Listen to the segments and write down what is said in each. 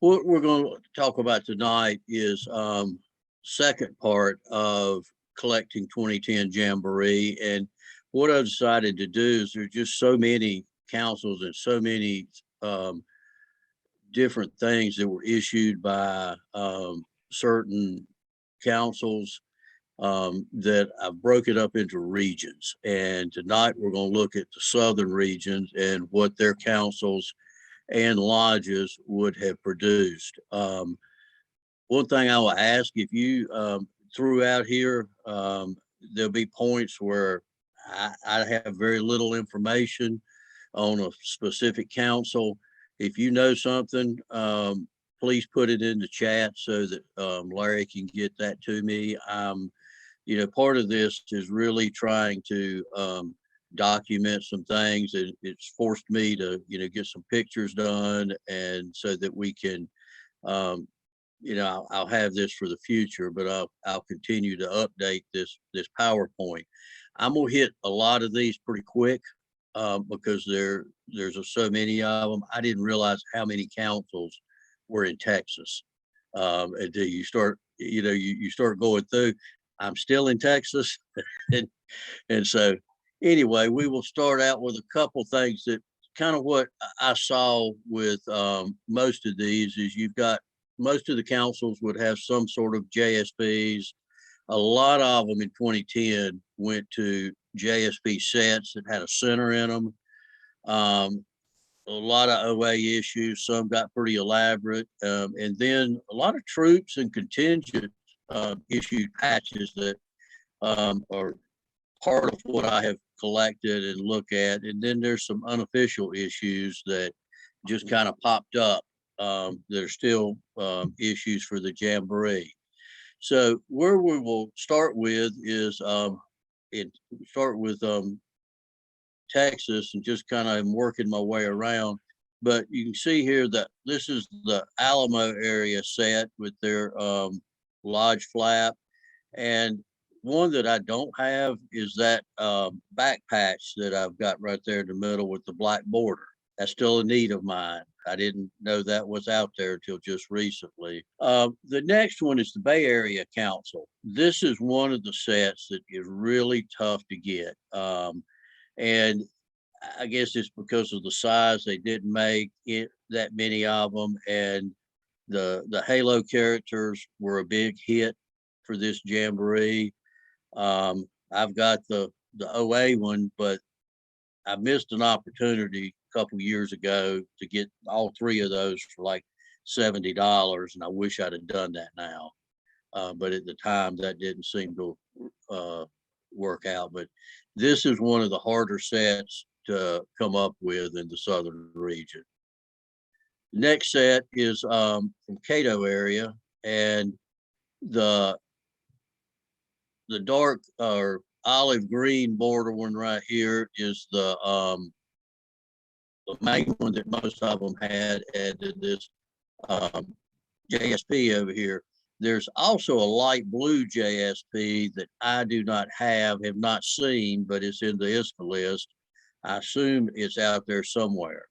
What we're going to talk about tonight is second part of collecting 2010 Jamboree. And what I decided to do is there's just so many councils and so many different things that were issued by certain councils that I've broken up into regions. And tonight we're going to look at the southern regions and what their councils and lodges would have produced. One thing I will ask, if you threw out here, there'll be points where I have very little information on a specific council. If you know something, please put it in the chat so that Larry can get that to me. Part of this is really trying to document some things, and it's forced me to, get some pictures done, and so that we can, I'll have this for the future, but I'll continue to update this PowerPoint. I'm gonna hit a lot of these pretty quick because there's so many of them. I didn't realize how many councils were in Texas until you start, you start going through. I'm still in Texas, and so anyway, we will start out with a couple things that kind of what I saw with most of these is you've got most of the councils would have some sort of JSPs. A lot of them in 2010 went to JSP sets that had a center in them. A lot of OA issues, some got pretty elaborate. And then a lot of troops and contingent issued patches that are part of what I have collected and look at. And then there's some unofficial issues that just kind of popped up. There's still issues for the Jamboree. So where we will start with is start with Texas, and just kind of working my way around. But you can see here that this is the Alamo area set with their lodge flap. And one that I don't have is that back patch that I've got right there in the middle with the black border. That's still a need of mine. I didn't know that was out there until just recently. The next one is the Bay Area Council. This is one of the sets that is really tough to get. And I guess it's because of the size. They didn't make it that many of them. And the Halo characters were a big hit for this Jamboree. I've got the OA one, but I missed an opportunity a couple years ago to get all three of those for like $70, and I wish I'd have done that now. But at the time, that didn't seem to work out. But this is one of the harder sets to come up with in the southern region. The next set is from Cato area, and the dark or olive green border one right here is the main one that most of them had, and then this JSP over here. There's also a light blue JSP that I do not have not seen, but it's in the ISCA list. I assume it's out there somewhere.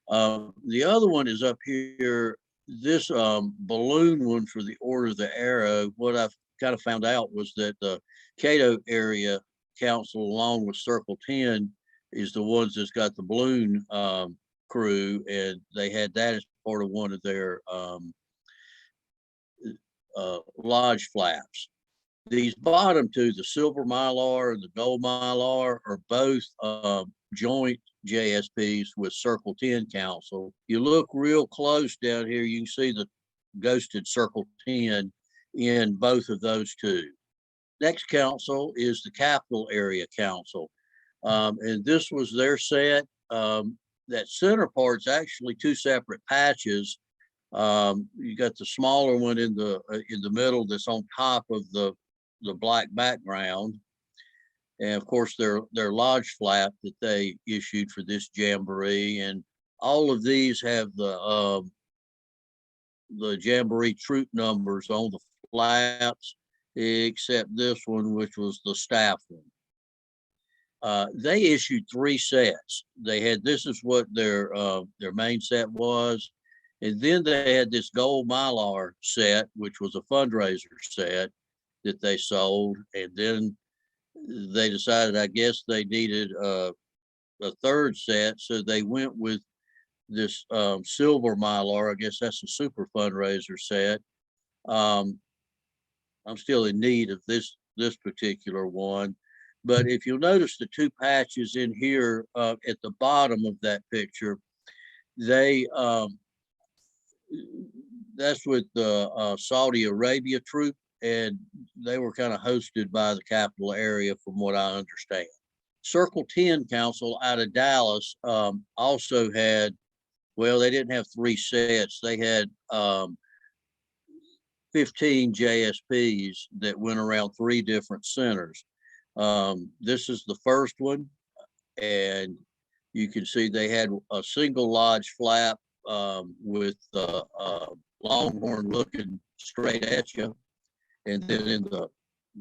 The other one is up here. This balloon one for the Order of the Arrow, what I've kind of found out was that the Cato area council, along with Circle 10, is the ones that's got the balloon crew, and they had that as part of one of their lodge flaps. These bottom two, the silver mylar and the gold mylar, are both joint JSPs with Circle 10 Council. You look real close down here, you can see the ghosted Circle 10 in both of those two. Next council is the Capital Area Council. And this was their set. That center part's actually two separate patches. You got the smaller one in the middle that's on top of the black background, and of course their lodge flap that they issued for this Jamboree. And all of these have the Jamboree troop numbers on the flaps, except this one, which was the staff one. They issued three sets. They had, this is what their main set was. And then they had this gold Mylar set, which was a fundraiser set that they sold. And then they decided, I guess they needed a third set. So they went with this silver Mylar. I guess that's a super fundraiser set. I'm still in need of this particular one. But if you'll notice the two patches in here at the bottom of that picture, they that's with the Saudi Arabia troop, and they were kind of hosted by the capital area, from what I understand. Circle 10 Council out of Dallas also had, well, they didn't have three sets. They had 15 JSPs that went around three different centers. This is the first one, and you can see they had a single lodge flap with Longhorn looking straight at you, and then in the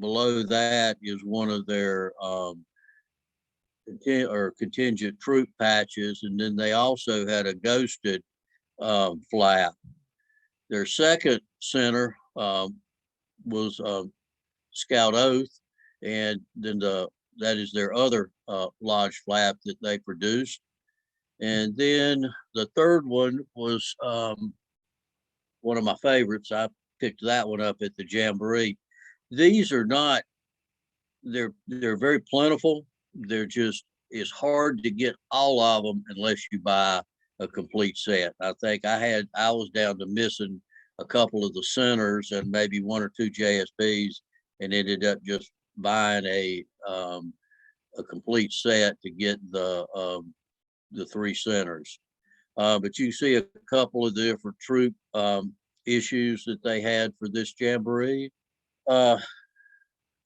below that is one of their contingent troop patches, and then they also had a ghosted flap. Their second center was Scout Oath, and then that is their other lodge flap that they produced. And then the third one was one of my favorites. I picked that one up at the Jamboree. These are not, they're very plentiful. They're just, it's hard to get all of them unless you buy a complete set. I think I was down to missing a couple of the centers and maybe one or two JSPs, and ended up just buying a complete set to get the three centers. But you see a couple of different troop issues that they had for this Jamboree.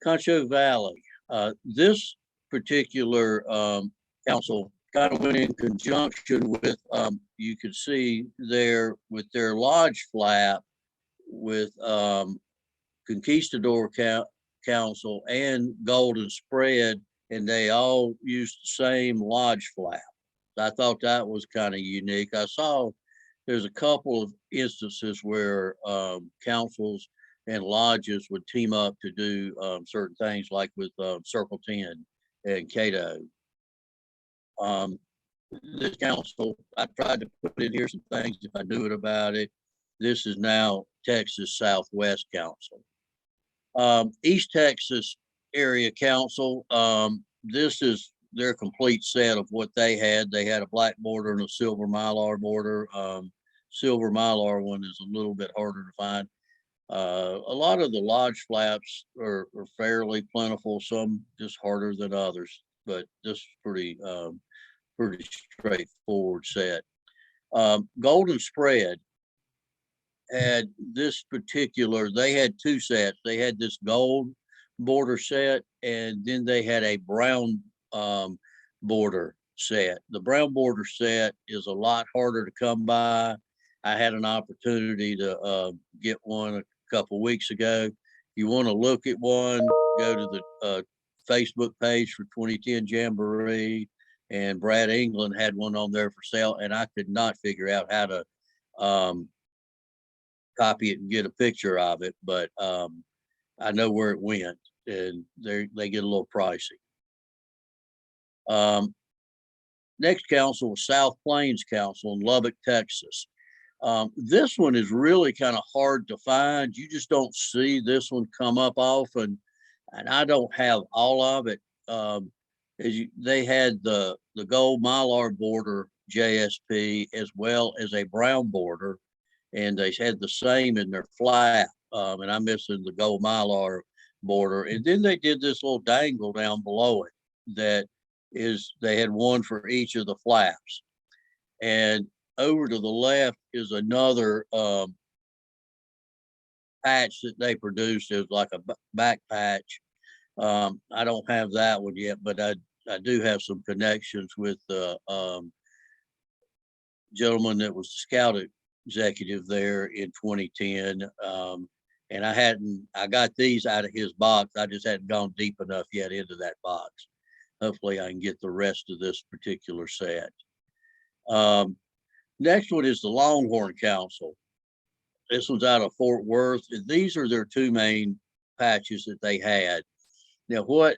Concho Valley. This particular council kind of went in conjunction with, you could see there with their lodge flap with Conquistador Council and Golden Spread, and they all used the same lodge flap. I thought that was kind of unique. I saw there's a couple of instances where councils and lodges would team up to do certain things, like with Circle 10 and Cato. This council, I tried to put in here some things if I knew it about it. This is now Texas Southwest Council. East Texas Area Council, this is their complete set of what they had. They had a black border and a silver Mylar border. Silver Mylar one is a little bit harder to find. A lot of the lodge flaps are fairly plentiful, some just harder than others, but this is pretty straightforward set. Golden Spread had this particular, they had two sets. They had this gold border set, and then they had a brown border set. The brown border set is a lot harder to come by. I had an opportunity to get one a couple weeks ago. If you want to look at one, go to the Facebook page for 2010 Jamboree, and Brad England had one on there for sale, and I could not figure out how to copy it and get a picture of it, but I know where it went, and they get a little pricey. Next council was South Plains Council in Lubbock, Texas. This one is really kind of hard to find. You just don't see this one come up often, and I don't have all of it. They had the gold Mylar border JSP as well as a brown border, and they had the same in their flap, and I'm missing the gold Mylar border. And then they did this little dangle down below it that is, they had one for each of the flaps. And over to the left is another patch that they produced. It was like a back patch. I don't have that one yet, but I do have some connections with the gentleman that was the scout executive there in 2010. And I got these out of his box. I just hadn't gone deep enough yet into that box. Hopefully I can get the rest of this particular set. Next one is the Longhorn Council. This one's out of Fort Worth. These are their two main patches that they had. Now, what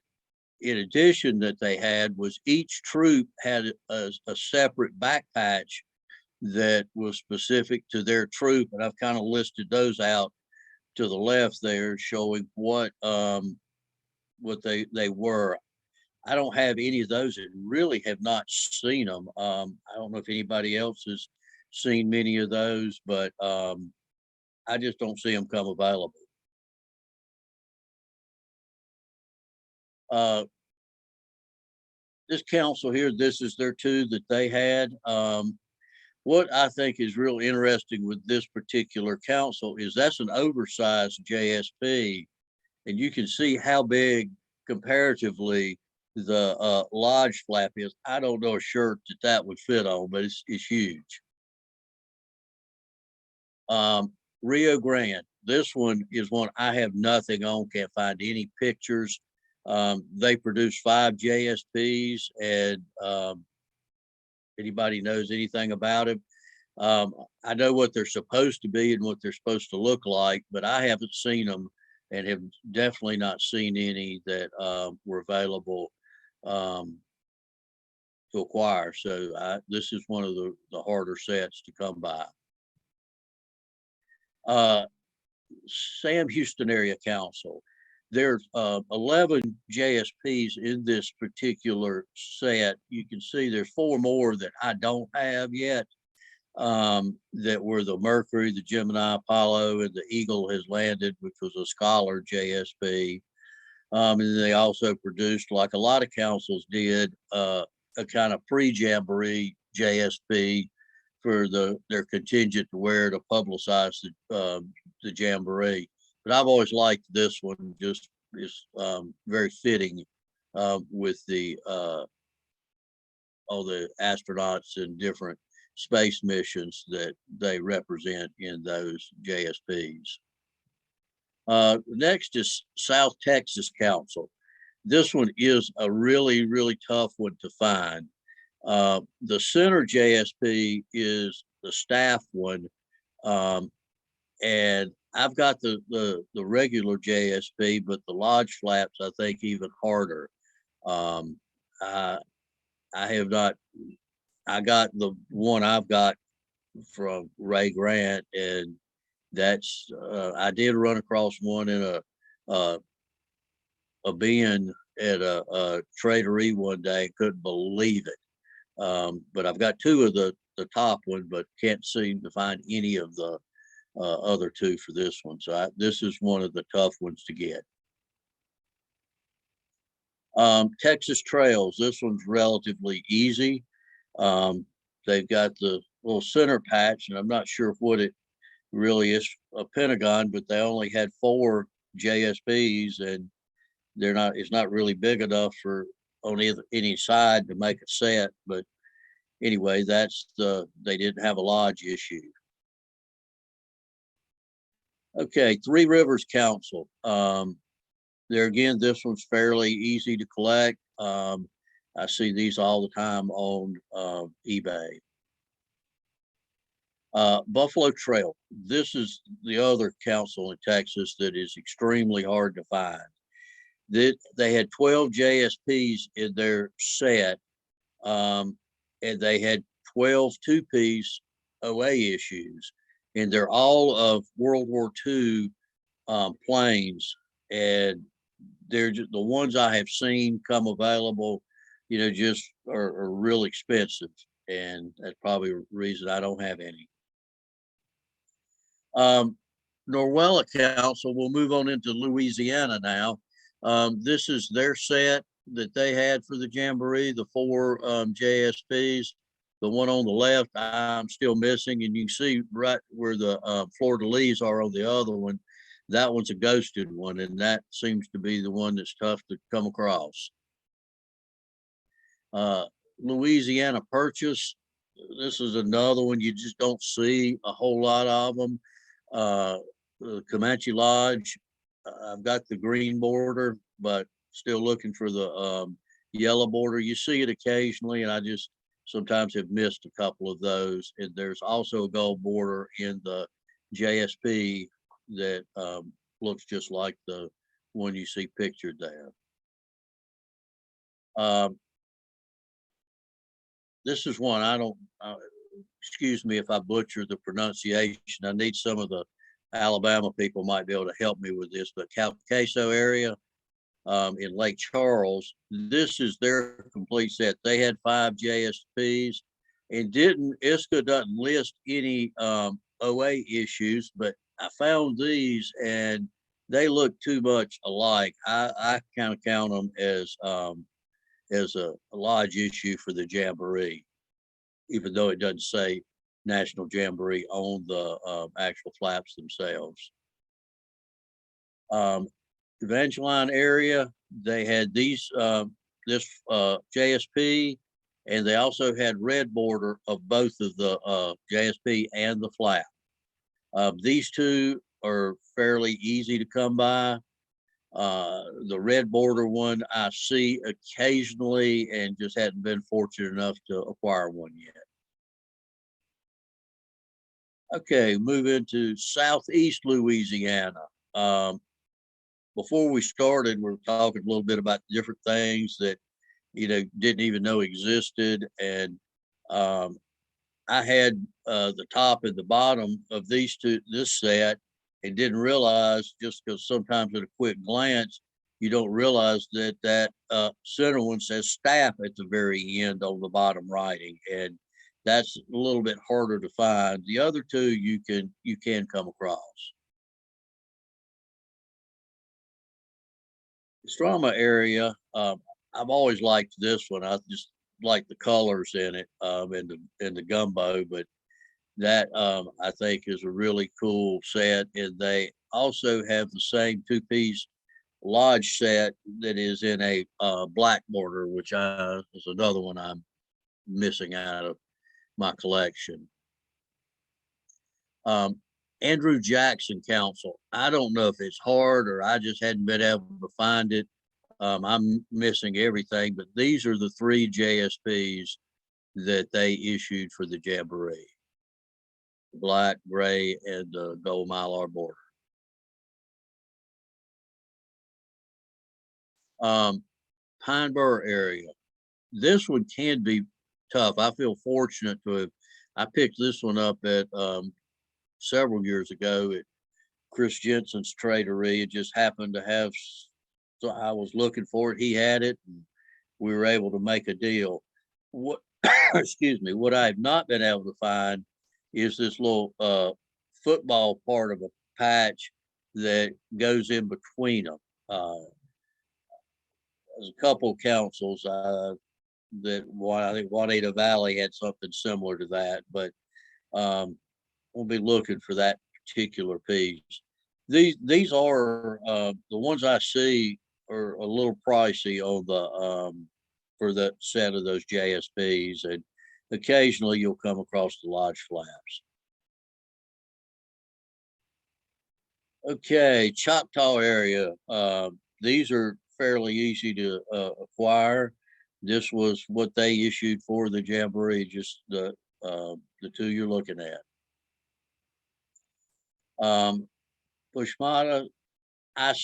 in addition that they had was each troop had a separate back patch that was specific to their troop, and I've kind of listed those out to the left there, showing what they were. I don't have any of those and really have not seen them. I don't know if anybody else has seen many of those, but I just don't see them come available. This council here, this is their two that they had. What I think is real interesting with this particular council is that's an oversized JSP, and you can see how big comparatively the lodge flap is. I don't know a shirt that would fit on, but it's huge. Rio Grande, this one is one I have nothing on, can't find any pictures. They produce 5 JSPs, and anybody knows anything about them. I know what they're supposed to be and what they're supposed to look like, but I haven't seen them and have definitely not seen any that were available to acquire. So this is one of the harder sets to come by. Sam Houston Area Council. There's 11 JSPs in this particular set. You can see there's 4 more that I don't have yet. That were the Mercury, the Gemini, Apollo, and the Eagle has landed, which was a Scholar JSP. And they also produced, like a lot of councils did, a kind of pre-Jamboree JSP for their contingent to wear to publicize the Jamboree. But I've always liked this one; just is very fitting with all the astronauts and different space missions that they represent in those JSPs. Next is South Texas Council. This one is a really, really tough one to find. The center JSP is the staff one, and I've got the regular JSP, but the lodge flaps I think even harder. I have not. I got the one I've got from Ray Grant, and that's I did run across one in a bin at a traderie one day. Couldn't believe it. But I've got 2 of the top one, but can't seem to find any of the other 2 for this one. So this is one of the tough ones to get. Texas Trails. This one's relatively easy. They've got the little center patch, and I'm not sure what it really is, a pentagon, but they only had 4 JSPs, and it's not really big enough for on any side to make a set. But anyway, they didn't have a lodge issue. Okay, Three Rivers Council. There again, this one's fairly easy to collect. I see these all the time on eBay. Buffalo Trail. This is the other council in Texas that is extremely hard to find. They had 12 JSPs in their set, and they had 12 two-piece OA issues, and they're all of World War II planes, and they're just the ones I have seen come available, just are real expensive, and that's probably a reason I don't have any. Norwella Council, we'll move on into Louisiana now. This is their set that they had for the Jamboree, the 4 JSPs. The one on the left, I'm still missing, and you can see right where the fleur-de-lis are on the other one. That one's a ghosted one, and that seems to be the one that's tough to come across. Louisiana Purchase. This is another one you just don't see a whole lot of them. The Comanche Lodge. I've got the green border, but still looking for the yellow border. You see it occasionally, and I just sometimes have missed a couple of those. And there's also a gold border in the JSP that looks just like the one you see pictured there. This is one I don't, excuse me if I butcher the pronunciation. I need some of the Alabama people might be able to help me with this, but Calcaso area in Lake Charles, this is their complete set. They had 5 JSPs and ISCA doesn't list any OA issues, but I found these and they look too much alike. I kind of count them as a lodge issue for the Jamboree, even though it doesn't say National Jamboree on the actual flaps themselves. Evangeline area, they had these this JSP, and they also had red border of both of the JSP and the flap. These two are fairly easy to come by. The red border one I see occasionally and just hadn't been fortunate enough to acquire one yet. Okay, move into Southeast Louisiana. Before we started, we were talking a little bit about different things that, didn't even know existed. And I had the top and the bottom of this set and didn't realize, just because sometimes at a quick glance, you don't realize that center one says staff at the very end on the bottom writing. And that's a little bit harder to find. The other two you can come across. Strama area, I've always liked this one. I just like the colors in it and the gumbo, but that I think is a really cool set. And they also have the same 2-piece lodge set that is in a black border, which is another one I'm missing out of my collection. Andrew Jackson Council. I don't know if it's hard or I just hadn't been able to find it. I'm missing everything, but these are the 3 JSPs that they issued for the Jamboree. Black, gray, and the gold mylar border. Pine Bur area. This one can be tough. I feel fortunate to have, I picked this one up at several years ago at Chris Jensen's Tradery. It just happened to have, so I was looking for it. He had it, and we were able to make a deal. What, excuse me, what I have not been able to find is this little football part of a patch that goes in between them. There's a couple of councils that I think Juanita Valley had something similar to that, but we'll be looking for that particular piece. These are the ones I see are a little pricey on the for the set of those JSPs, and occasionally you'll come across the lodge flaps. Okay, Choctaw area. These are fairly easy to acquire. This was what they issued for the Jamboree, just the 2 you're looking at. Pushmata, I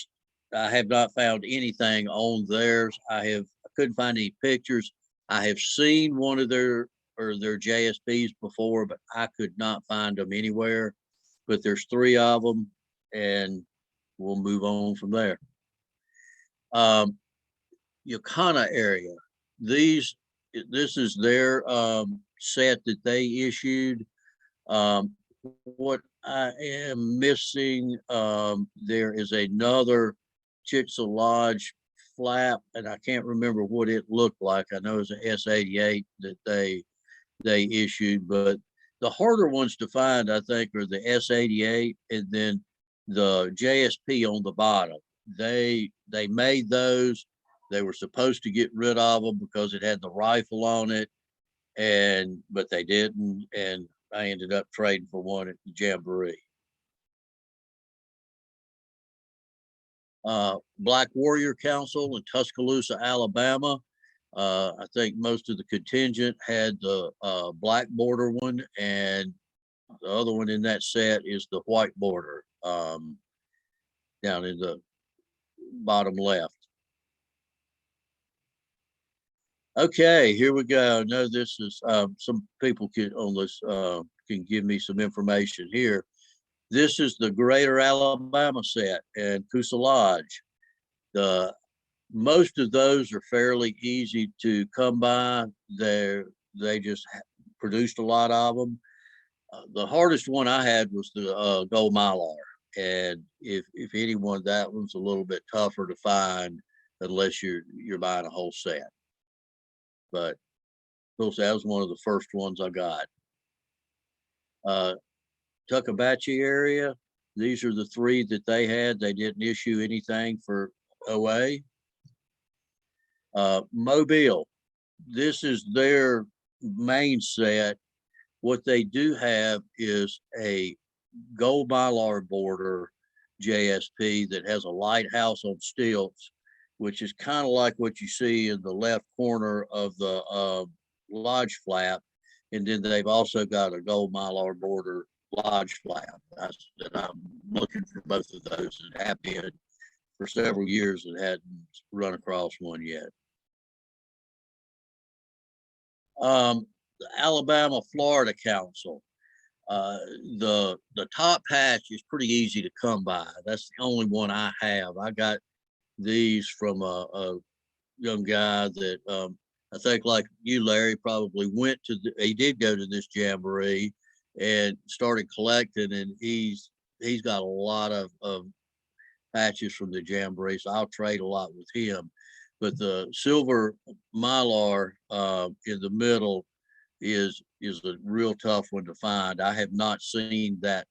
have not found anything on theirs. I couldn't find any pictures. I have seen one of their JSPs before, but I could not find them anywhere. But there's 3 of them, and we'll move on from there. Yocona area. This is their set that they issued. What I am missing, there is another Chickasaw Lodge flap, and I can't remember what it looked like. I know it's an S88 that they issued, but the harder ones to find, I think, are the S88 and then the JSP on the bottom. They made those. They were supposed to get rid of them because it had the rifle on it, but they didn't, and I ended up trading for one at the Jamboree. Black Warrior Council in Tuscaloosa, Alabama. I think most of the contingent had the black border one, and the other one in that set is the white border down in the bottom left. Okay, here we go. I know this is some people can on this can give me some information here. This is the Greater Alabama set and Coosa Lodge. The most of those are fairly easy to come by. They just produced a lot of them. The hardest one I had was the gold mylar, and if anyone, that one's a little bit tougher to find unless you're buying a whole set. But of course, that was one of the first ones I got. Tuckabachie area. These are the three that they had. They didn't issue anything for OA. Mobile. This is their main set. What they do have is a gold mylar border JSP that has a lighthouse on stilts, which is kind of like what you see in the left corner of the lodge flap. And then they've also got a gold mylar border lodge flap. And I'm looking for both of those and have been for several years and hadn't run across one yet. The Alabama Florida Council. The top patch is pretty easy to come by. That's the only one I have. I got these from a young guy that I think, like you, Larry, probably went to. He did go to this jamboree and started collecting, and he's got a lot of patches from the jamboree, so I'll trade a lot with him. But the silver mylar in the middle is a real tough one to find. I have not seen that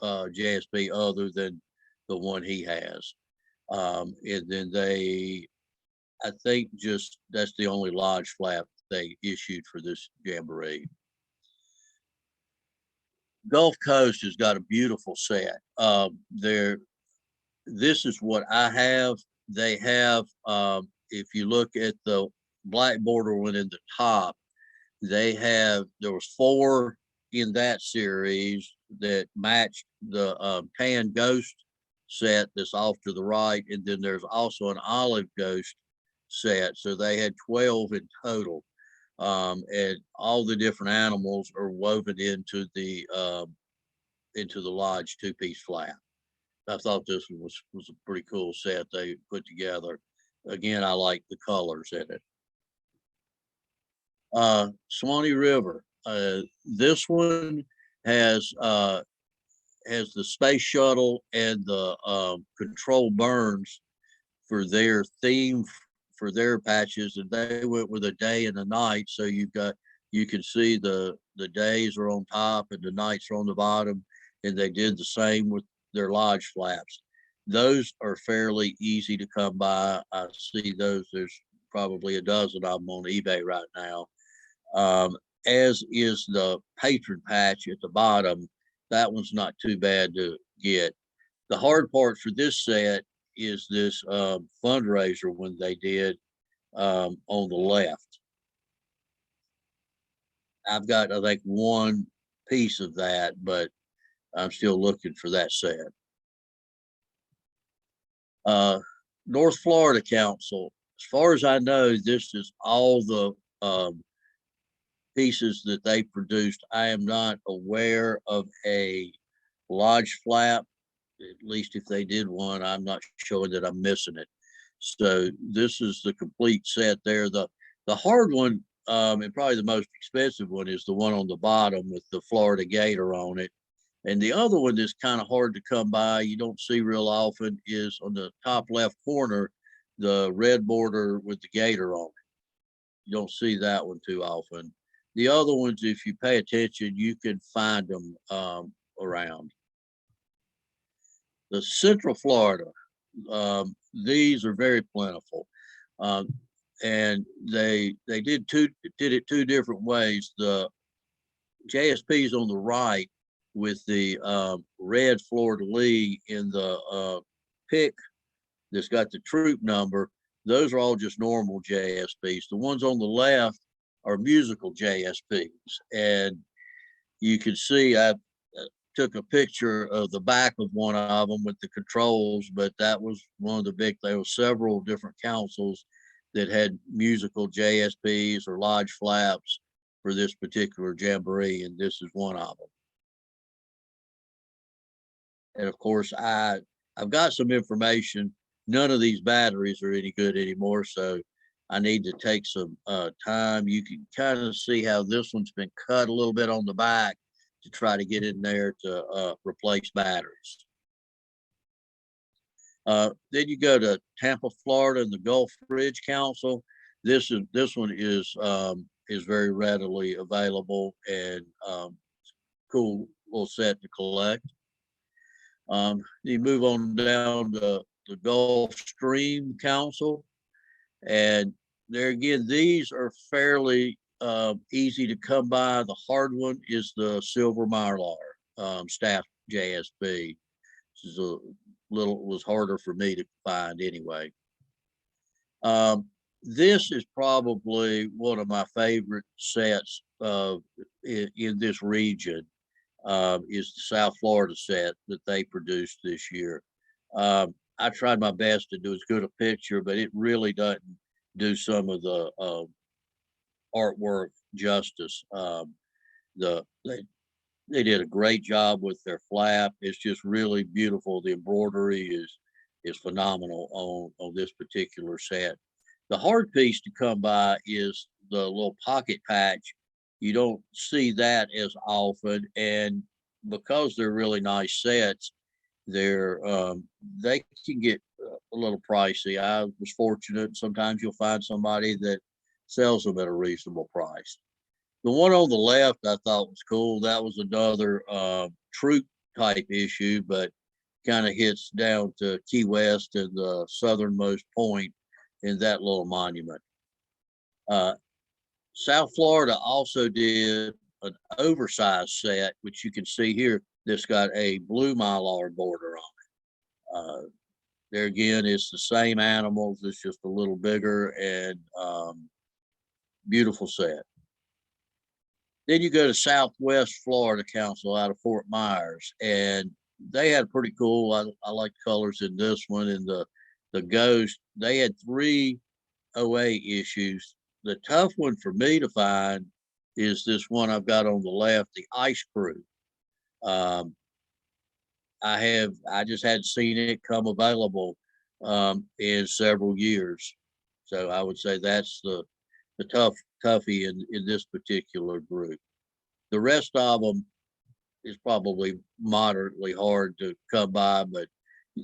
JSP other than the one he has. And then I think that's the only lodge flap they issued for this jamboree. Gulf Coast has got a beautiful set. This is what I have. They have, if you look at the black border one in the top, there was 4 in that series that matched the tan ghost set that's off to the right. And then there's also an olive ghost set. So they had 12 in total. And all the different animals are woven into the lodge 2-piece flap. I thought this was a pretty cool set they put together. Again, I like the colors in it. Suwanee River. This one has the space shuttle and the control burns for their theme for their patches, and they went with a day and a night. So you can see the days are on top and the nights are on the bottom, and they did the same with their lodge flaps. Those are fairly easy to come by. I see those. There's probably a dozen of them on eBay right now. As is the patron patch at the bottom. That one's not too bad to get. The hard part for this set is this fundraiser one they did on the left. I've got, I think, one piece of that, but I'm still looking for that set. North Florida Council. As far as I know, this is all the pieces that they produced. I am not aware of a lodge flap. At least if they did one, I'm not sure that I'm missing it. So this is the complete set there. The hard one, and probably the most expensive one, is the one on the bottom with the Florida Gator on it. And the other one that's kind of hard to come by, you don't see real often, is on the top left corner, the red border with the gator on it. You don't see that one too often. The other ones, if you pay attention, you can find them around. The Central Florida, these are very plentiful. And they did it 2 different ways. The JSP is on the right with the red fleur-de-lis in the pick that's got the troop number. Those are all just normal JSPs. The ones on the left are musical JSPs. And you can see I took a picture of the back of one of them with the controls, but that was one of the big, there were several different councils that had musical JSPs or lodge flaps for this particular jamboree, and this is one of them. And of course, I've got some information. None of these batteries are any good anymore, so I need to take some time. You can kind of see how this one's been cut a little bit on the back to try to get in there to replace batteries. Then you go to Tampa, Florida, and the Gulf Ridge Council. This one is very readily available and cool little set to collect. You move on down to the Gulf Stream Council, and there again, these are fairly easy to come by. The hard one is the Silver Mylar staff JSP. This is was harder for me to find anyway. This is probably one of my favorite sets in this region. Is the South Florida set that they produced this year. I tried my best to do as good a picture, but it really doesn't do some of the artwork justice. They did a great job with their flap. It's just really beautiful. The embroidery is phenomenal on this particular set. The hard piece to come by is the little pocket patch. You don't see that as often, and because they're really nice sets, they can get a little pricey. I was fortunate. Sometimes you'll find somebody that sells them at a reasonable price. The one on the left I thought was cool. That was another troop type issue, but kind of hits down to Key West and the southernmost point in that little monument. South Florida also did an oversized set, which you can see here. This got a blue mylar border on it. There again, it's the same animals. It's just a little bigger and beautiful set. Then you go to Southwest Florida Council out of Fort Myers, and they had pretty cool. I like the colors in this one and the ghost. They had 3 OA issues. The tough one for me to find is this one I've got on the left, the Ice Crew. I just hadn't seen it come available in several years. So I would say that's the toughie in this particular group. The rest of them is probably moderately hard to come by, but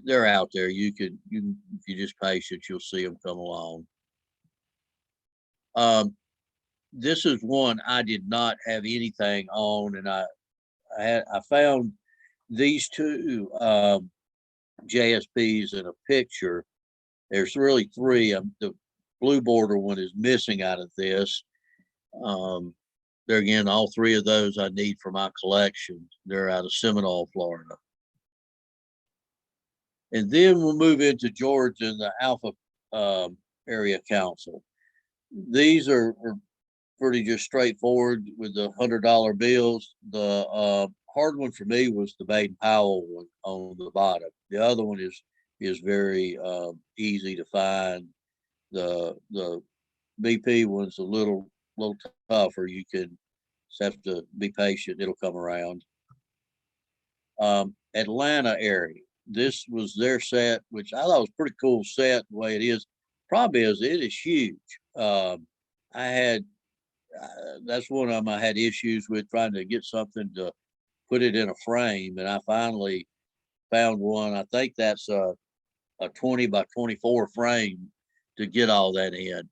they're out there. If you're just patient, you'll see them come along. This is one I did not have anything on, and I found these 2 JSPs in a picture. There's really 3. The blue border one is missing out of this. There again, all 3 of those I need for my collection. They're out of Seminole, Florida. And then we'll move into Georgia and the Alpha Area Council. These are pretty just straightforward with the $100 bills. The hard one for me was the Baden-Powell one on the bottom. The other one is very easy to find. The BP one's a little tougher. You can just have to be patient. It'll come around. Atlanta area. This was their set, which I thought was a pretty cool set the way it is. Problem is, it is huge. That's one of them I had issues with trying to get something to put it in a frame, and I finally found one. I think that's a 20 by 24 frame to get all that in.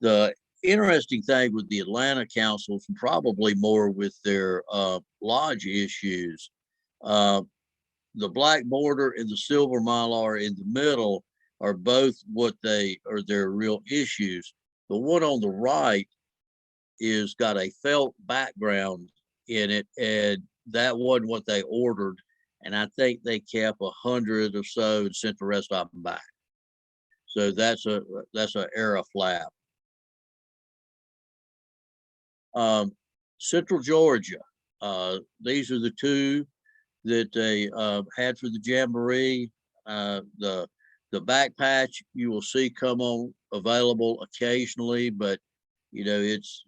The interesting thing with the Atlanta councils, probably more with their lodge issues, the black border and the silver mylar in the middle are both their real issues. The one on the right is got a felt background in it, and that wasn't what they ordered. And I think they kept 100 or so and sent the rest of them back. So that's a era flap. Central Georgia. These are the two that they had for the Jamboree. The back patch you will see come on available occasionally, but you know it's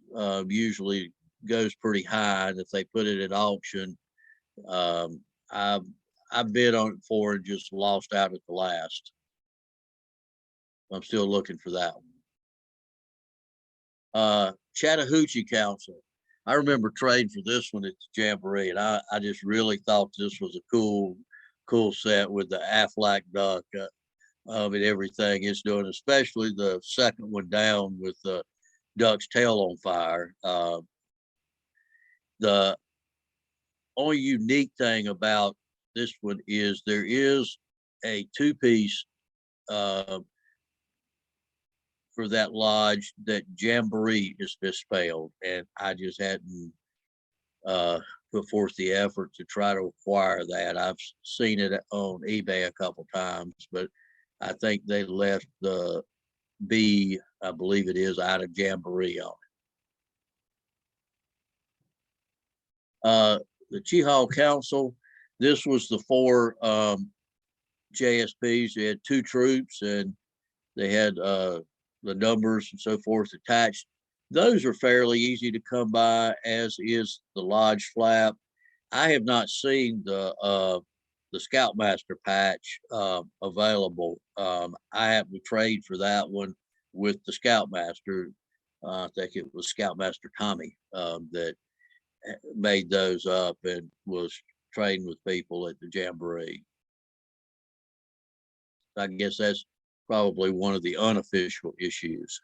usually goes pretty high. And if they put it at auction, I bid on it for and just lost out at the last. I'm still looking for that one. Chattahoochee Council. I remember trading for this one at the Jamboree, and I just really thought this was a cool set with the Aflac duck and everything it's doing, especially the second one down with the duck's tail on fire. The only unique thing about this one is there is a two-piece for that lodge that Jamboree is misspelled, and I just hadn't put forth the effort to try to acquire that. I've seen it on eBay a couple times, but I think they left the B, I believe it is, out of Jamboree on it. The Chattahoochee Council, this was the 4 JSPs. They had 2 troops, and they had the numbers and so forth attached. Those are fairly easy to come by, as is the lodge flap. I have not seen the Scoutmaster patch available. I happened to trade for that one with the Scoutmaster. I think it was Scoutmaster Tommy that made those up and was trading with people at the Jamboree. I guess that's probably one of the unofficial issues.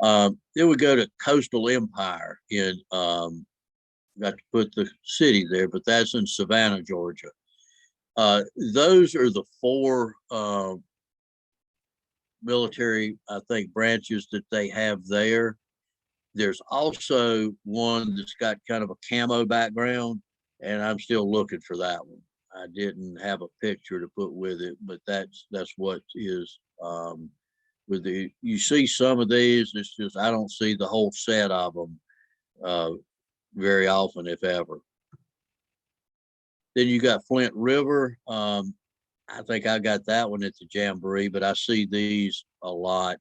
Then we go to Coastal Empire in, got to put the city there, but that's in Savannah, Georgia. Those are the 4 military, I think, branches that they have there. There's also one that's got kind of a camo background, and I'm still looking for that one. I didn't have a picture to put with it, but that's what is with the, you see some of these, it's just I don't see the whole set of them very often, if ever. Then you got Flint River. I think I got that one at the Jamboree, but I see these a lot.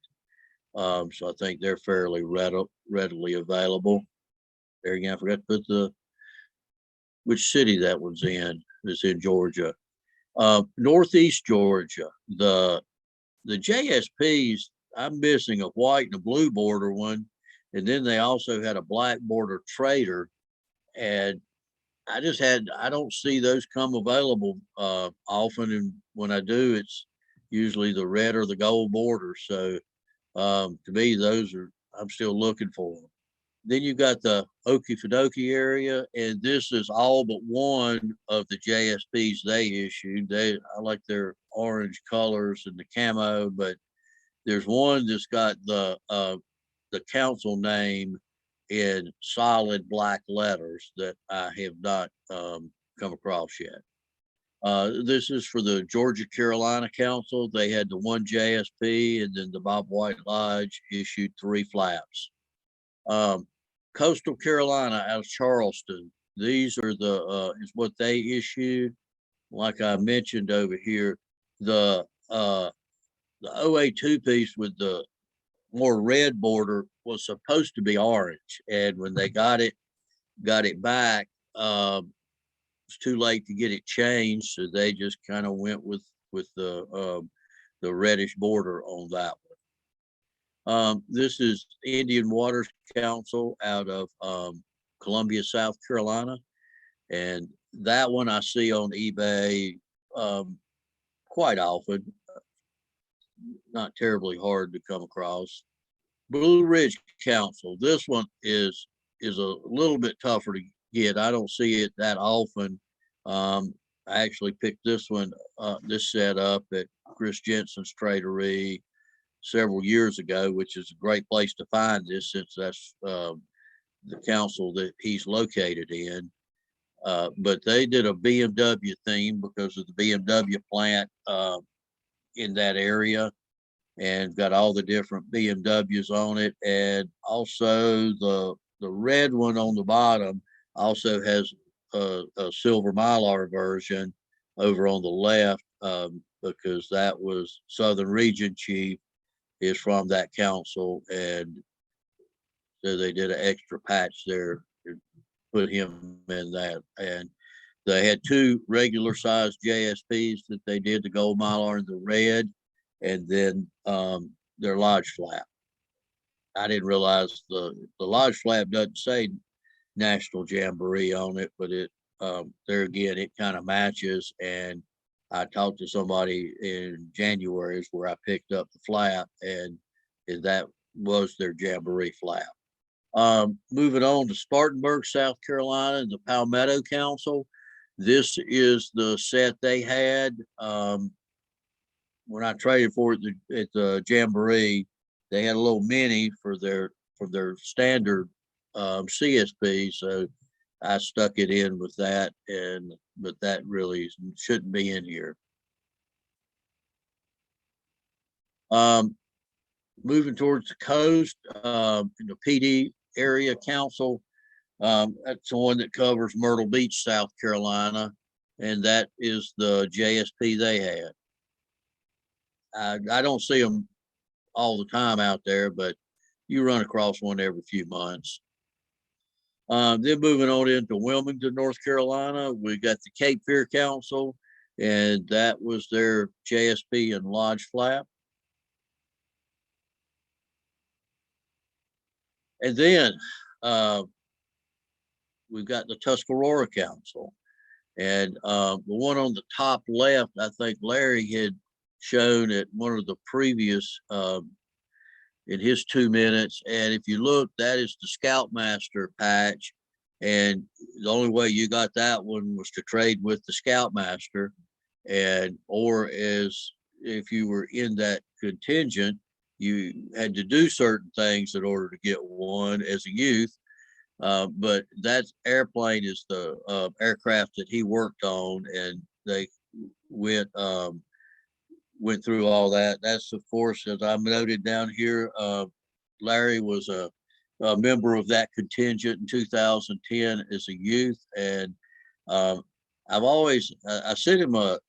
So I think they're fairly readily available. There again, I forgot to put which city that one's in. It's in Georgia. Northeast Georgia, the JSPs, I'm missing a white and a blue border one. And then they also had a black border trader. And I don't see those come available often. And when I do, it's usually the red or the gold border. So to me, I'm still looking for them. Then you got the Okefenokee area, and this is all but one of the JSPs they issued. I like their orange colors and the camo, but there's one that's got the council name in solid black letters that I have not come across yet. This is for the Georgia Carolina Council. They had the 1 JSP, and then the Bob White Lodge issued 3 flaps. Coastal Carolina out of Charleston. These are is what they issued. Like I mentioned over here, the OA 2-piece with the more red border was supposed to be orange, and when they got it back, it's too late to get it changed, so they just kind of went with the reddish border on that one. This is Indian Waters Council out of Columbia, South Carolina, and that one I see on eBay quite often. Not terribly hard to come across. Blue Ridge Council. This one is a little bit tougher to get. I don't see it that often. I actually picked this set up at Chris Jensen's Tradery several years ago, which is a great place to find this since that's the council that he's located in. But they did a BMW theme because of the BMW plant in that area, and got all the different BMWs on it. And also the red one on the bottom also has a silver Mylar version over on the left, because that was Southern Region Chief is from that council, and so they did an extra patch there to put him in that. And they had two regular sized JSPs that they did, the gold Mylar and the red, and then their lodge flap. I didn't realize the lodge flap doesn't say National Jamboree on it, but it there again, it kind of matches. And I talked to somebody in January where I picked up the flap, and that was their Jamboree flap. Moving on to Spartanburg, South Carolina, and the Palmetto Council. This is the set they had when I traded for it at the Jamboree. They had a little mini for their standard CSP, so I stuck it in with that, but that really shouldn't be in here. Moving towards the coast, in the PD area council, that's the one that covers Myrtle Beach, South Carolina, and that is the JSP they had. I don't see them all the time out there, but you run across one every few months. Then moving on into Wilmington, North Carolina, we got the Cape Fear Council, and that was their JSP and lodge flap. And then we've got the Tuscarora Council. And the one on the top left, I think Larry had shown at one of the previous in his 2 minutes. And if you look, that is the Scoutmaster patch. And the only way you got that one was to trade with the Scoutmaster, and or as if you were in that contingent, you had to do certain things in order to get one as a youth. But that airplane is the aircraft that he worked on, and they went through all that. That's, of course, as I noted down here, Larry was a member of that contingent in 2010 as a youth. And I've always, I sent him a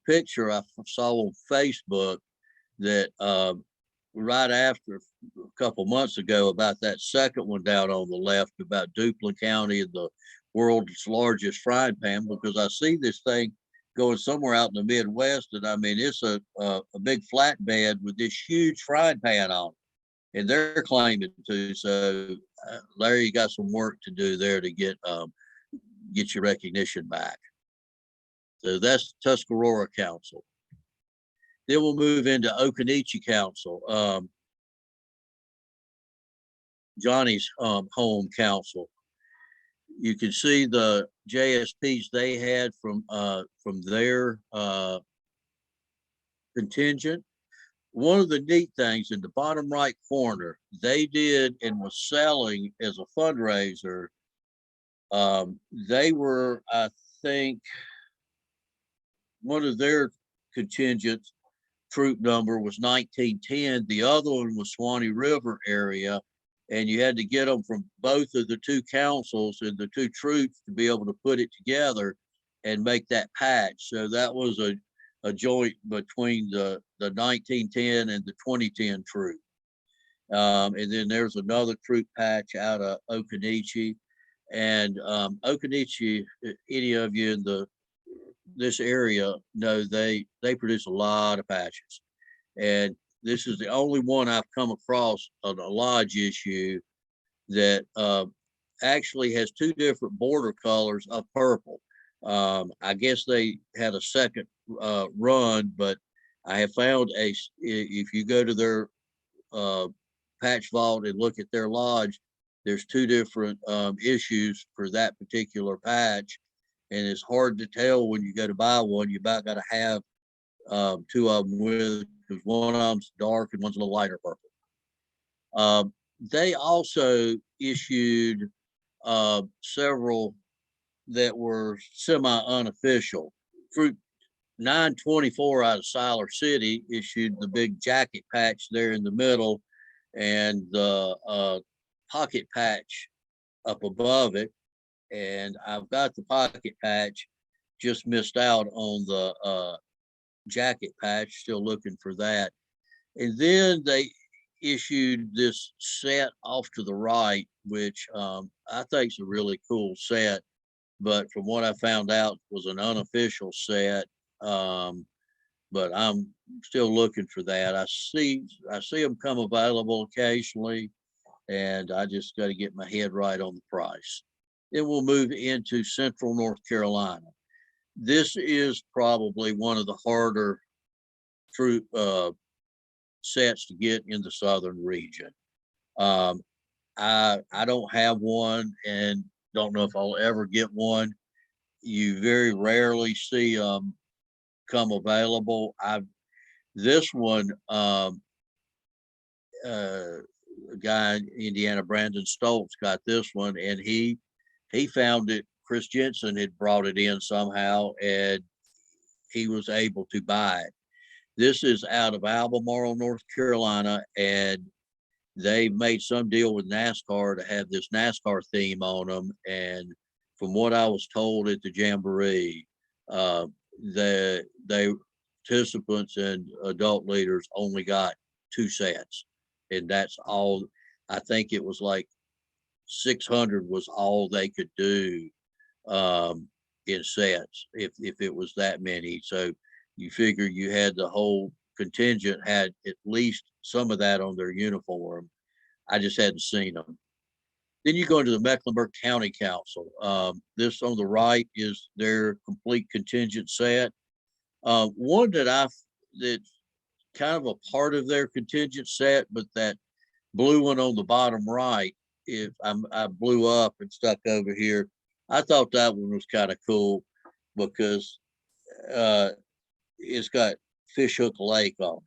picture I saw on Facebook that right after a couple months ago about that second one down on the left about Duplin County and the world's largest frying pan, because I see this thing going somewhere out in the Midwest, and I mean, it's a big flatbed with this huge frying pan on it, and they're claiming to. So Larry, you got some work to do there to get your recognition back. So that's Tuscarora Council. Then we'll move into Occoneechee Council, Johnny's home council. You can see the JSPs they had from their contingent. One of the neat things in the bottom right corner, they did and was selling as a fundraiser. They were, I think, one of their contingents troop number was 1910. The other one was Suwanee River area. And you had to get them from both of the two councils and the two troops to be able to put it together and make that patch. So that was a joint between the 1910 and the 2010 troop. And then there's another troop patch out of Occoneechee. And Occoneechee, any of you in this area know they produce a lot of patches. And this is the only one I've come across on a lodge issue that actually has two different border colors of purple. I guess they had a second run, but I have found if you go to their patch vault and look at their lodge, there's two different issues for that particular patch. And it's hard to tell when you go to buy one. You about got to have two of them with, because one of them's dark and one's a little lighter purple. They also issued several that were semi-unofficial troop 924 out of Siler City issued the big jacket patch there in the middle, and the pocket patch up above it. And I've got the pocket patch, just missed out on the jacket patch, still looking for that. And then they issued this set off to the right, which I think is a really cool set. But from what I found out, was an unofficial set. But I'm still looking for that. I see them come available occasionally, and I just got to get my head right on the price. Then we'll move into Central North Carolina. This is probably one of the harder fruit sets to get in the southern region. I don't have one, and don't know if I'll ever get one. You very rarely see come available. This one, a guy in Indiana, Brandon Stoltz, got this one, and he found it. Chris Jensen had brought it in somehow, and he was able to buy it. This is out of Albemarle, North Carolina, and they made some deal with NASCAR to have this NASCAR theme on them. And from what I was told at the Jamboree, the participants and adult leaders only got 2 sets, and that's all. I think it was like 600 was all they could do in sets, if it was that many. So you figure you had the whole contingent had at least some of that on their uniform. I just hadn't seen them. Then you go into the Mecklenburg County Council. This on the right is their complete contingent set. One that's kind of a part of their contingent set, but that blue one on the bottom right, I blew up and stuck over here. I thought that one was kind of cool because it's got Fishhook Lake on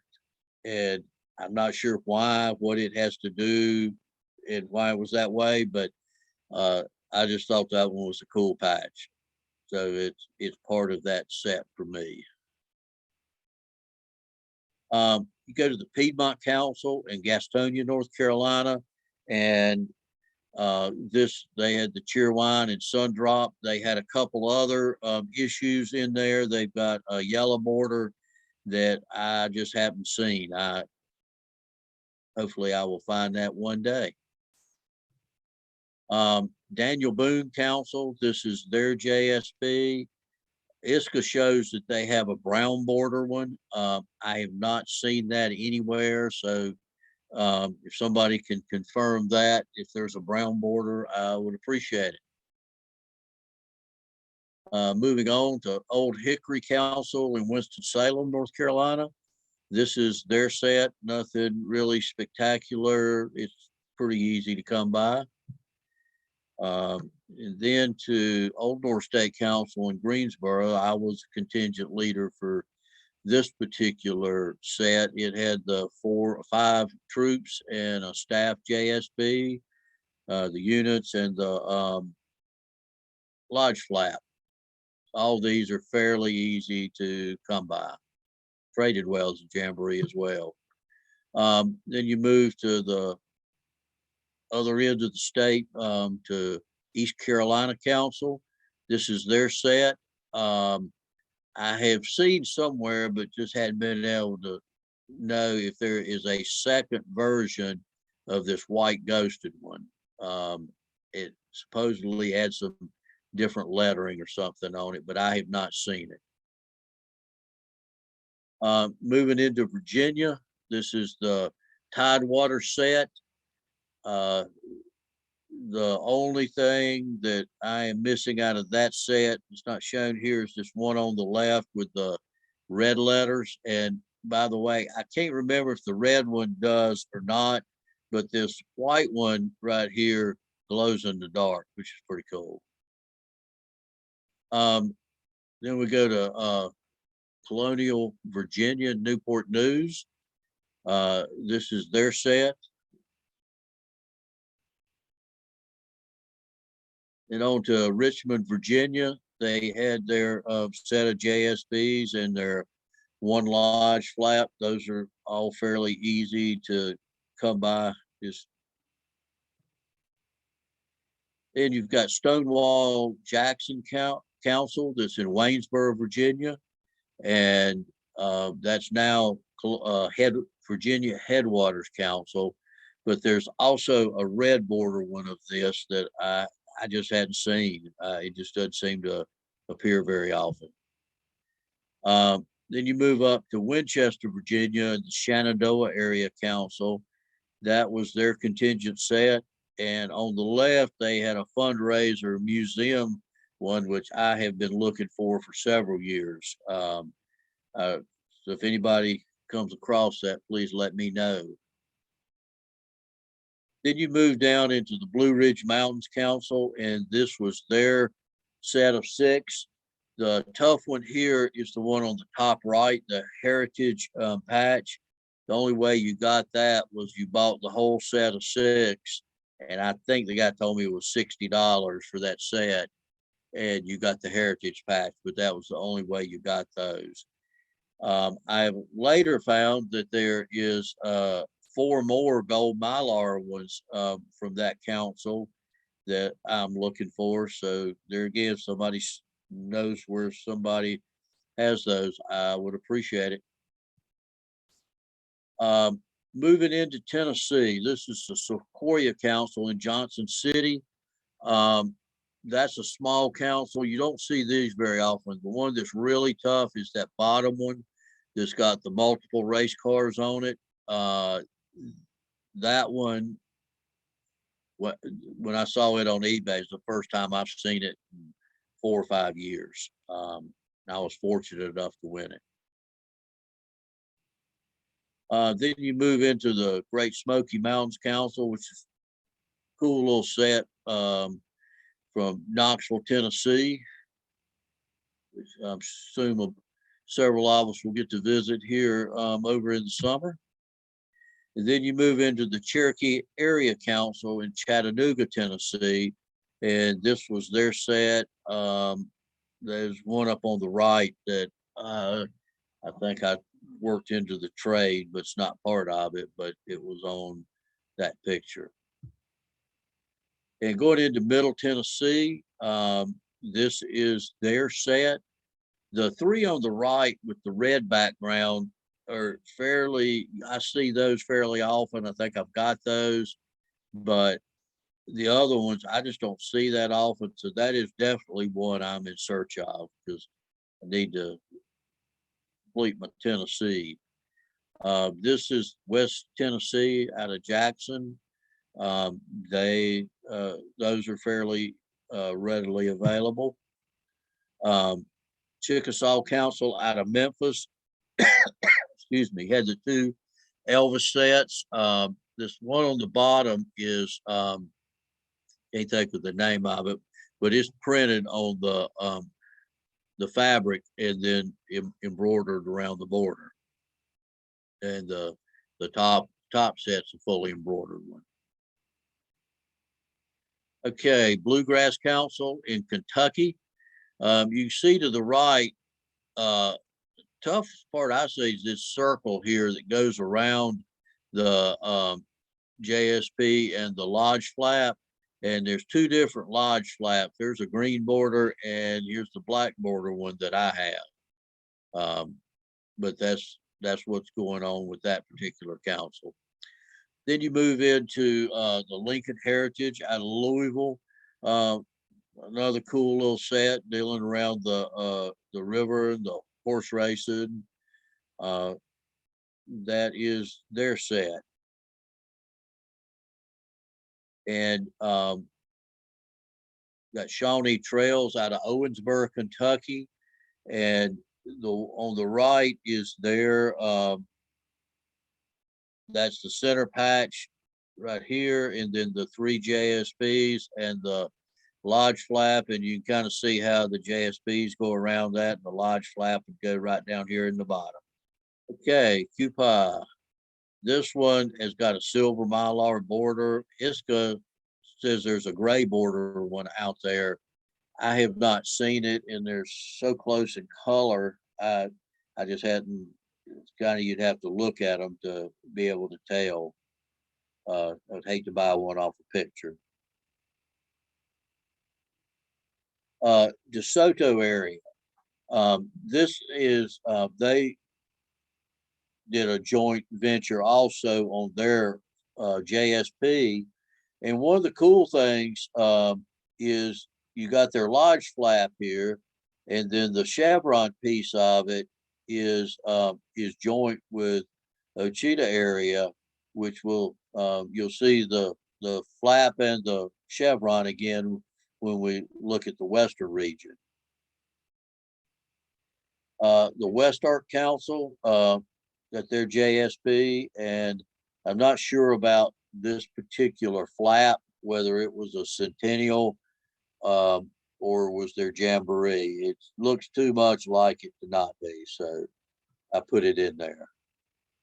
it, and I'm not sure what it has to do, and why it was that way, but I just thought that one was a cool patch. So it's part of that set for me. You go to the Piedmont Council in Gastonia, North Carolina, and they had the Cheerwine and Sundrop. They had a couple other issues in there. They've got a yellow border that I just haven't seen. Hopefully I will find that one day. Daniel Boone Council, this is their JSB. ISCA shows that they have a brown border one. I have not seen that anywhere. So if somebody can confirm that, if there's a brown border, I would appreciate it. Moving on to Old Hickory Council in Winston-Salem, North Carolina. This is their set, nothing really spectacular. It's pretty easy to come by. And then to Old North State Council in Greensboro, I was a contingent leader for this particular set. It had the 4 or 5 troops and a staff JSB, the units, and the lodge flap. All these are fairly easy to come by. Traded well as a Jamboree as well. Then you move to the other end of the state, to East Carolina Council. This is their set. I have seen somewhere, but just hadn't been able to know if there is a second version of this white ghosted one. It supposedly had some different lettering or something on it, but I have not seen it. Moving into Virginia, this is the Tidewater set. The only thing that I am missing out of that set, it's not shown here, is this one on the left with the red letters. And by the way, I can't remember if the red one does or not, but this white one right here glows in the dark, which is pretty cool. Then we go to Colonial Virginia, Newport News. This is their set. And on to Richmond, Virginia. they had their set of JSBs and their one lodge flap. Those are all fairly easy to come by. Just then you've got Stonewall Jackson Council that's in Waynesboro, Virginia, and that's now Virginia Headwaters Council. But there's also a red border one of this that I just hadn't seen. It just doesn't seem to appear very often. Then you move up to Winchester, Virginia, and the Shenandoah Area Council. That was their contingent set. And on the left, they had a fundraiser museum one, which I have been looking for several years. So if anybody comes across that, please let me know. Then you move down into the Blue Ridge Mountains Council, and this was their set of 6. The tough one here is the one on the top right, the Heritage patch. The only way you got that was you bought the whole set of 6. And I think the guy told me it was $60 for that set. And you got the Heritage patch, but that was the only way you got those. I later found that there is 4 more gold mylar ones from that council that I'm looking for. So there again, if somebody knows where somebody has those, I would appreciate it. Moving into Tennessee, this is the Sequoyah Council in Johnson City. That's a small council. You don't see these very often. The one that's really tough is that bottom one that's got the multiple race cars on it. That one, when I saw it on eBay, it's the first time I've seen it in 4 or 5 years. I was fortunate enough to win it. Then you move into the Great Smoky Mountains Council, which is a cool little set from Knoxville, Tennessee, which I'm assuming several of us will get to visit here over in the summer. And then you move into the Cherokee Area Council in Chattanooga, Tennessee, and this was their set. There's one up on the right that I think I worked into the trade, but it's not part of it, but it was on that picture. And going into Middle Tennessee, this is their set. The 3 on the right with the red background are I see those fairly often. I think I've got those, but the other ones, I just don't see that often. So that is definitely one I'm in search of because I need to complete my Tennessee. This is West Tennessee out of Jackson. Those are fairly readily available. Chickasaw Council out of Memphis, excuse me, had the 2 Elvis sets. This one on the bottom is, can't think of the name of it, but it's printed on the fabric and then embroidered around the border. And the top set's a fully embroidered one. Okay, Bluegrass Council in Kentucky. You see to the right, toughest part I see is this circle here that goes around the JSP and the lodge flap. And there's 2 different lodge flaps. There's a green border and here's the black border one that I have. But that's what's going on with that particular council. Then you move into the Lincoln Heritage out of Louisville. Another cool little set dealing around the river and the horse racing. That is their set. And got Shawnee Trails out of Owensboro, Kentucky. And on the right is their that's the center patch right here, and then the 3 JSBs and the lodge flap, and you can kind of see how the JSBs go around that, and the lodge flap would go right down here in the bottom. Okay, Coupon. This one has got a silver mylar border. ISCA says there's a gray border one out there. I have not seen it, and they're so close in color. I just hadn't. It's kind of, you'd have to look at them to be able to tell. I'd hate to buy one off a picture. DeSoto area. This is they did a joint venture also on their JSP, and one of the cool things is you got their lodge flap here, and then the chevron piece of it is joint with Ochita area, which will you'll see the flap and the chevron again when we look at the western region. The West Ark Council got their JSP, and I'm not sure about this particular flap, whether it was a centennial or was their jamboree. It looks too much like it to not be, so I put it in there.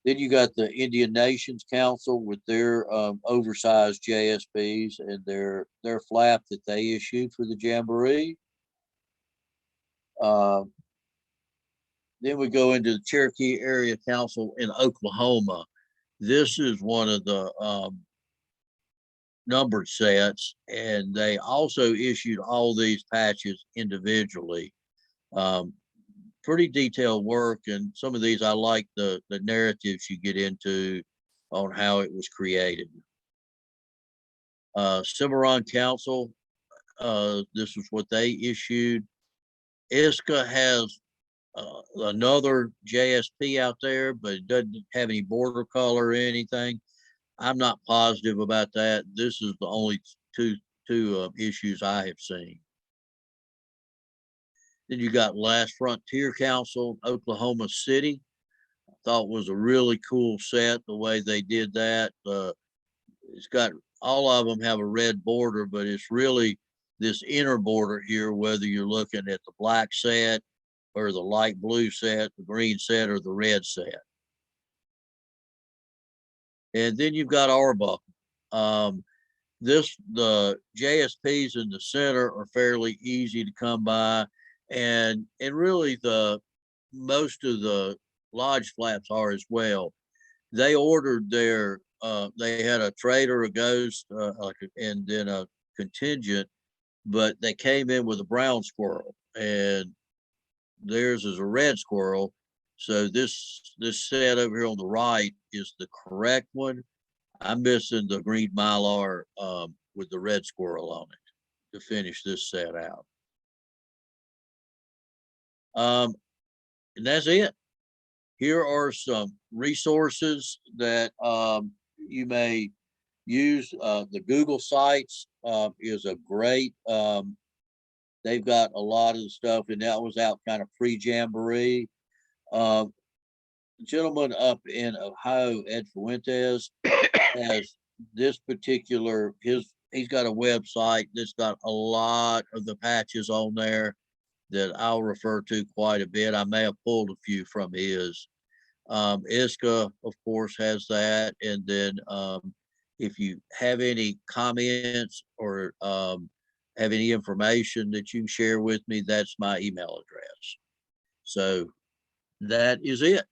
Then you got the Indian Nations Council with their oversized JSPs and their flap that they issued for the jamboree. Then we go into the Cherokee Area Council in Oklahoma. This is one of the numbered sets, and they also issued all these patches individually. Pretty detailed work, and some of these I like the narratives you get into on how it was created. Cimarron Council, this is what they issued. ISCA has another JSP out there, but it doesn't have any border color or anything. I'm not positive about that. This is the only two issues I have seen. Then you got Last Frontier Council, Oklahoma City. I thought was a really cool set the way they did that. It's got, all of them have a red border, but it's really this inner border here, whether you're looking at the black set or the light blue set, the green set, or the red set. And then you've got Arbuckle. The JSPs in the center are fairly easy to come by, and really most of the lodge flaps are as well. They ordered their they had a trader, a ghost, and then a contingent, but they came in with a brown squirrel, and theirs is a red squirrel. So this set over here on the right is the correct one. I'm missing the green mylar with the red squirrel on it to finish this set out. And that's it. Here are some resources that you may use. The Google Sites is a great, they've got a lot of the stuff, and that was out kind of pre-jamboree. Gentleman up in Ohio, Ed Fuentes, has this particular, he's got a website that's got a lot of the patches on there that I'll refer to quite a bit. I may have pulled a few from his. ISCA, of course, has that. And then if you have any comments or have any information that you can share with me, that's my email address. So that is it.